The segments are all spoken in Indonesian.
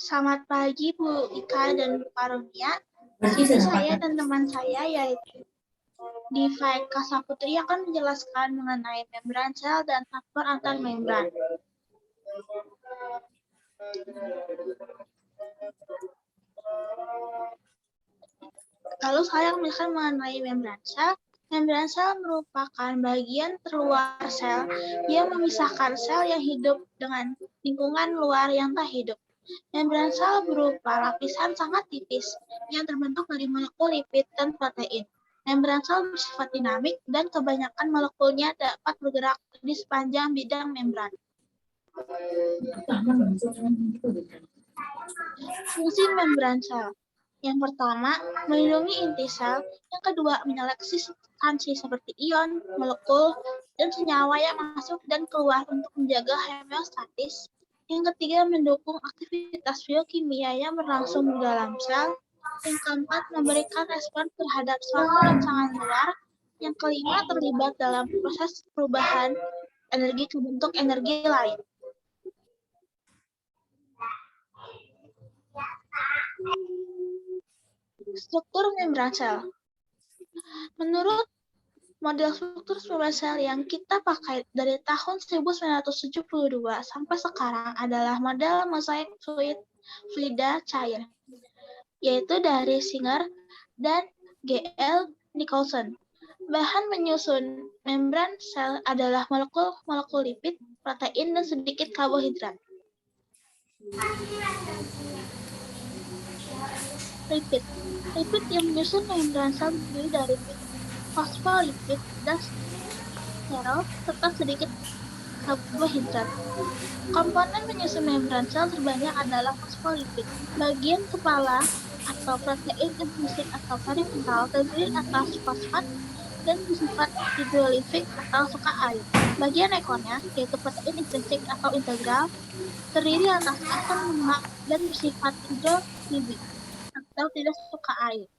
Selamat pagi Bu Ika dan Bu Karunia. Di Berarti sini sudah saya pakai. dan teman saya yaitu Diva Eka Saputri akan menjelaskan mengenai membran sel dan faktor antar membran. Lalu saya akan menjelaskan mengenai membran sel. Membran sel merupakan bagian terluar sel yang memisahkan sel yang hidup dengan lingkungan luar yang tak hidup. Membran sel berupa lapisan sangat tipis yang terbentuk dari molekul lipid dan protein. Membran sel bersifat dinamik dan kebanyakan molekulnya dapat bergerak di sepanjang bidang membran. Fungsi membran sel. Yang pertama, melindungi inti sel. Yang kedua, menyeleksi substansi seperti ion, molekul, dan senyawa yang masuk dan keluar untuk menjaga homeostatis. Yang ketiga, mendukung aktivitas biokimia yang berlangsung di dalam sel. Yang keempat, memberikan respon terhadap suatu rangsangan luar. Yang kelima, terlibat dalam proses perubahan energi ke bentuk energi lain. Struktur membran sel. Menurut model struktur membran sel yang kita pakai dari tahun 1972 sampai sekarang adalah model mosaik fluida cair, yaitu dari Singer dan G.L. Nicholson. Bahan penyusun membran sel adalah molekul lipid, protein, dan sedikit karbohidrat. Lipid. Lipid yang menyusun membran sel terdiri dari fosfolipid dan sterol serta sedikit karbohidrat. Komponen penyusun membran sel terbanyak adalah fosfolipid. Bagian kepala atau protein intrinsik atau perimetral terdiri atas fosfat dan bersifat hidrolifik atau suka air. Bagian ekornya, yaitu protein intrinsik atau integral, terdiri atas asam lemak dan bersifat hidrolifik atau tidak suka air.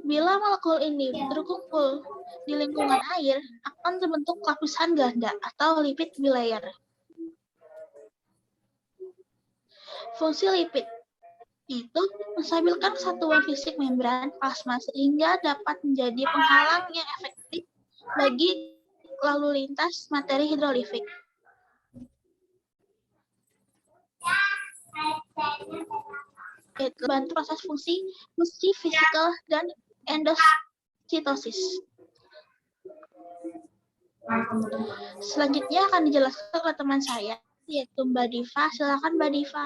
Bila molekul ini berkumpul di lingkungan air, akan terbentuk lapisan ganda atau lipid bilayer. Fungsi lipid itu menstabilkan kesatuan fisik membran plasma sehingga dapat menjadi penghalang yang efektif bagi lalu lintas materi hidrolifik. Yaitu bantu proses fungsi fisikal dan endositosis. Selanjutnya akan dijelaskan oleh teman saya, yaitu Mbak Diva. Silakan Mbak Diva.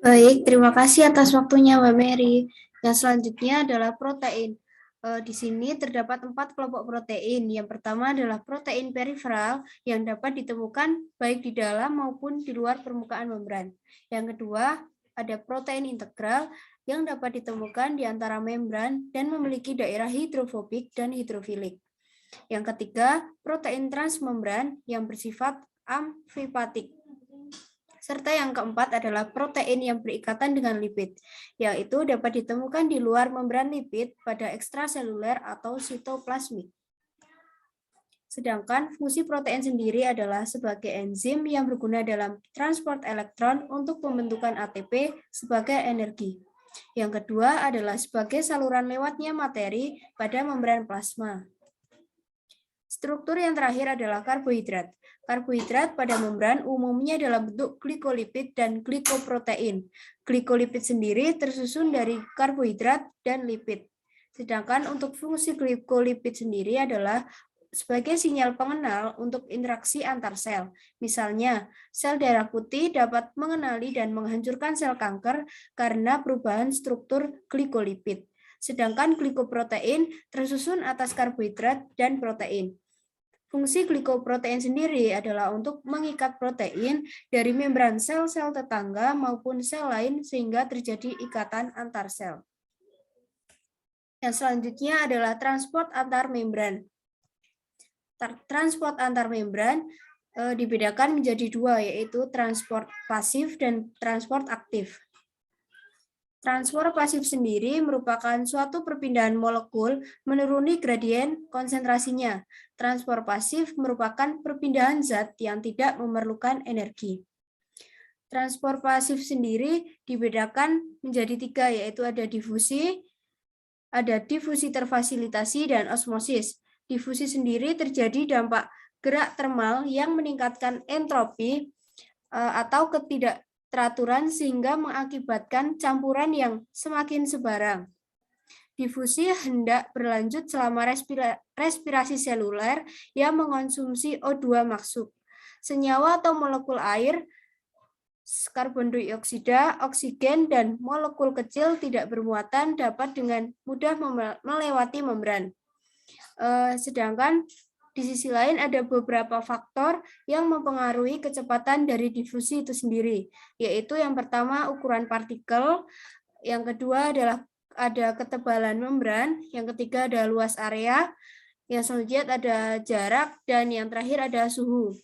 Baik, terima kasih atas waktunya Mbak Mary. Yang selanjutnya adalah protein. Di sini terdapat 4 kelompok protein. Yang pertama adalah protein periferal yang dapat ditemukan baik di dalam maupun di luar permukaan membran. Yang kedua, ada protein integral yang dapat ditemukan di antara membran dan memiliki daerah hidrofobik dan hidrofilik. Yang ketiga, protein transmembran yang bersifat amfipatik. Serta yang keempat adalah protein yang berikatan dengan lipid, yaitu dapat ditemukan di luar membran lipid pada ekstraseluler atau sitoplasmik. Sedangkan fungsi protein sendiri adalah sebagai enzim yang berguna dalam transport elektron untuk pembentukan ATP sebagai energi. Yang kedua adalah sebagai saluran lewatnya materi pada membran plasma. Struktur yang terakhir adalah karbohidrat. Karbohidrat pada membran umumnya dalam bentuk glikolipid dan glikoprotein. Glikolipid sendiri tersusun dari karbohidrat dan lipid. Sedangkan untuk fungsi glikolipid sendiri adalah sebagai sinyal pengenal untuk interaksi antar sel. Misalnya, sel darah putih dapat mengenali dan menghancurkan sel kanker karena perubahan struktur glikolipid. Sedangkan glikoprotein tersusun atas karbohidrat dan protein. Fungsi glikoprotein sendiri adalah untuk mengikat protein dari membran sel-sel tetangga maupun sel lain sehingga terjadi ikatan antar sel. Yang selanjutnya adalah transport antar membran. Transport antar membran dibedakan menjadi dua, yaitu transport pasif dan transport aktif. Transport pasif sendiri merupakan suatu perpindahan molekul menuruni gradien konsentrasinya. Transport pasif merupakan perpindahan zat yang tidak memerlukan energi. Transport pasif sendiri dibedakan menjadi 3, yaitu ada difusi terfasilitasi, dan osmosis. Difusi sendiri terjadi dampak gerak termal yang meningkatkan entropi atau ketidakteraturan sehingga mengakibatkan campuran yang semakin sebarang. Difusi hendak berlanjut selama respirasi seluler yang mengonsumsi O2 maksud. Senyawa atau molekul air, karbon dioksida, oksigen, dan molekul kecil tidak bermuatan dapat dengan mudah melewati membran. Sedangkan di sisi lain ada beberapa faktor yang mempengaruhi kecepatan dari difusi itu sendiri, yaitu yang pertama ukuran partikel, yang kedua adalah ada ketebalan membran, yang ketiga ada luas area, yang selanjutnya ada jarak, dan yang terakhir ada suhu.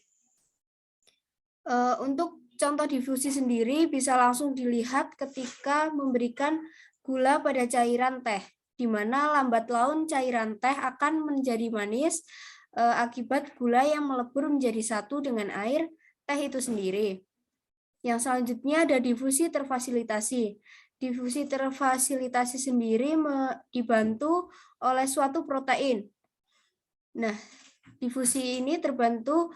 Untuk contoh difusi sendiri bisa langsung dilihat ketika memberikan gula pada cairan teh, di mana lambat laun cairan teh akan menjadi manis akibat gula yang melebur menjadi satu dengan air teh itu sendiri. Yang selanjutnya ada difusi terfasilitasi. Difusi terfasilitasi sendiri dibantu oleh suatu protein. Nah, difusi ini terbantu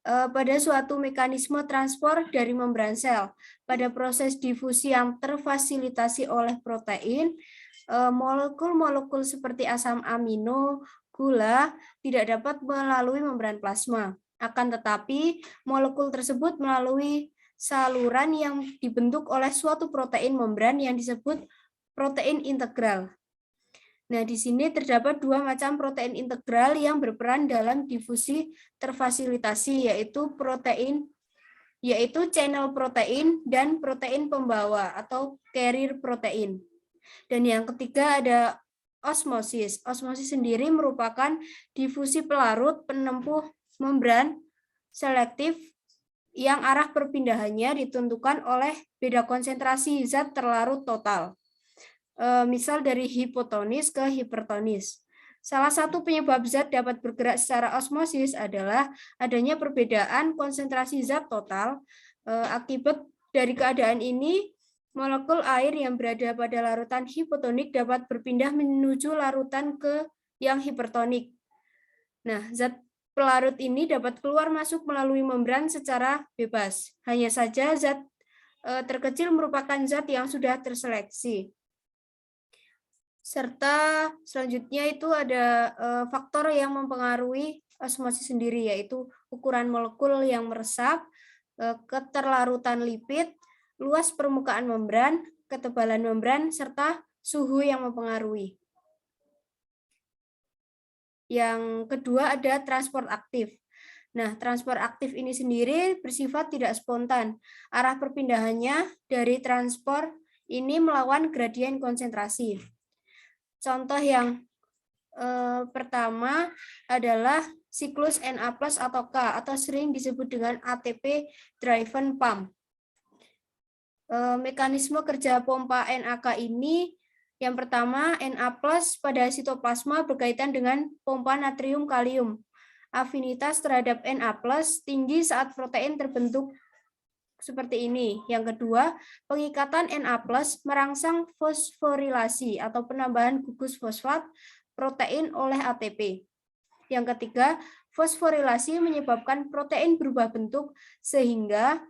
pada suatu mekanisme transport dari membran sel. Pada proses difusi yang terfasilitasi oleh protein, molekul-molekul seperti asam amino, gula tidak dapat melalui membran plasma. Akan tetapi, molekul tersebut melalui saluran yang dibentuk oleh suatu protein membran yang disebut protein integral. Nah, di sini terdapat 2 macam protein integral yang berperan dalam difusi terfasilitasi, yaitu channel protein dan protein pembawa atau carrier protein. Dan yang ketiga ada osmosis. Osmosis sendiri merupakan difusi pelarut penempuh membran selektif yang arah perpindahannya ditentukan oleh beda konsentrasi zat terlarut total. Misal dari hipotonis ke hipertonis. Salah satu penyebab zat dapat bergerak secara osmosis adalah adanya perbedaan konsentrasi zat total. Akibat dari keadaan ini, molekul air yang berada pada larutan hipotonik dapat berpindah menuju larutan ke yang hipertonik. Nah, zat pelarut ini dapat keluar masuk melalui membran secara bebas. Hanya saja zat terkecil merupakan zat yang sudah terseleksi. Serta selanjutnya itu ada faktor yang mempengaruhi osmosis sendiri, yaitu ukuran molekul yang meresap, keterlarutan lipid, luas permukaan membran, ketebalan membran, serta suhu yang mempengaruhi. Yang kedua ada transport aktif. Nah, transport aktif ini sendiri bersifat tidak spontan. Arah perpindahannya dari transport ini melawan gradien konsentrasi. Contoh yang pertama adalah siklus Na+ atau K, atau sering disebut dengan ATP driven pump. Mekanisme kerja pompa NAK ini, yang pertama, Na+ pada sitoplasma berkaitan dengan pompa natrium kalium. Afinitas terhadap Na+ tinggi saat protein terbentuk seperti ini. Yang kedua, pengikatan Na+ merangsang fosforilasi atau penambahan gugus fosfat protein oleh ATP. Yang ketiga, fosforilasi menyebabkan protein berubah bentuk sehingga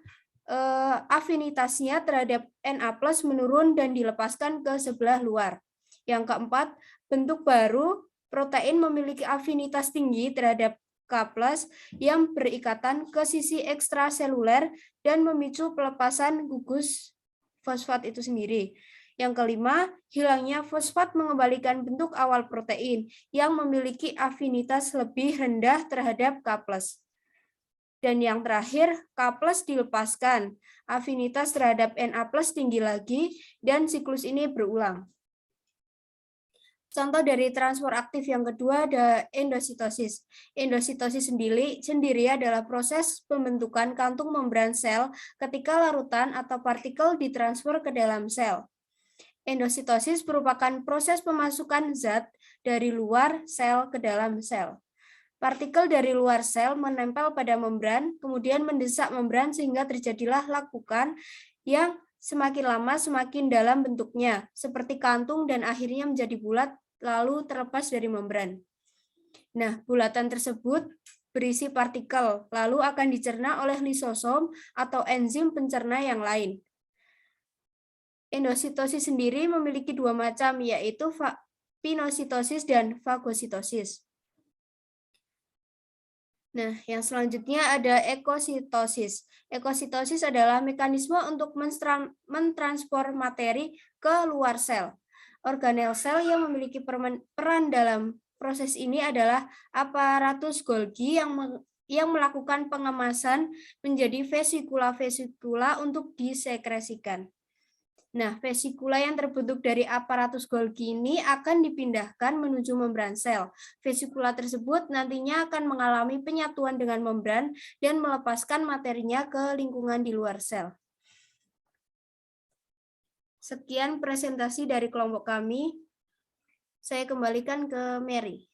afinitasnya terhadap Na+ menurun dan dilepaskan ke sebelah luar. Yang keempat, bentuk baru protein memiliki afinitas tinggi terhadap K+ yang berikatan ke sisi ekstraseluler dan memicu pelepasan gugus fosfat itu sendiri. Yang kelima, hilangnya fosfat mengembalikan bentuk awal protein yang memiliki afinitas lebih rendah terhadap K+. Dan yang terakhir, K+ dilepaskan, afinitas terhadap Na+ tinggi lagi, dan siklus ini berulang. Contoh dari transport aktif yang kedua ada endositosis. Endositosis sendiri adalah proses pembentukan kantung membran sel ketika larutan atau partikel ditransfer ke dalam sel. Endositosis merupakan proses pemasukan zat dari luar sel ke dalam sel. Partikel dari luar sel menempel pada membran, kemudian mendesak membran sehingga terjadilah lakukan yang semakin lama semakin dalam bentuknya, seperti kantung dan akhirnya menjadi bulat lalu terlepas dari membran. Nah, bulatan tersebut berisi partikel, lalu akan dicerna oleh lisosom atau enzim pencerna yang lain. Endositosis sendiri memiliki dua macam, yaitu pinositosis dan fagositosis. Nah, yang selanjutnya ada ekositosis. Ekositosis adalah mekanisme untuk mentransport materi ke luar sel. Organel sel yang memiliki peran dalam proses ini adalah aparatus Golgi yang melakukan pengemasan menjadi vesikula-vesikula untuk disekresikan. Nah, vesikula yang terbentuk dari aparatus Golgi ini akan dipindahkan menuju membran sel. Vesikula tersebut nantinya akan mengalami penyatuan dengan membran dan melepaskan materinya ke lingkungan di luar sel. Sekian presentasi dari kelompok kami. Saya kembalikan ke Mary.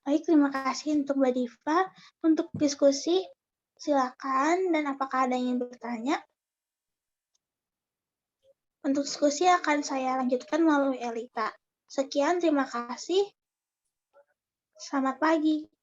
Baik, terima kasih untuk Mbak Diva. Untuk diskusi, silakan, dan apakah ada yang ingin bertanya? Untuk diskusi akan saya lanjutkan melalui Elita. Sekian, terima kasih. Selamat pagi.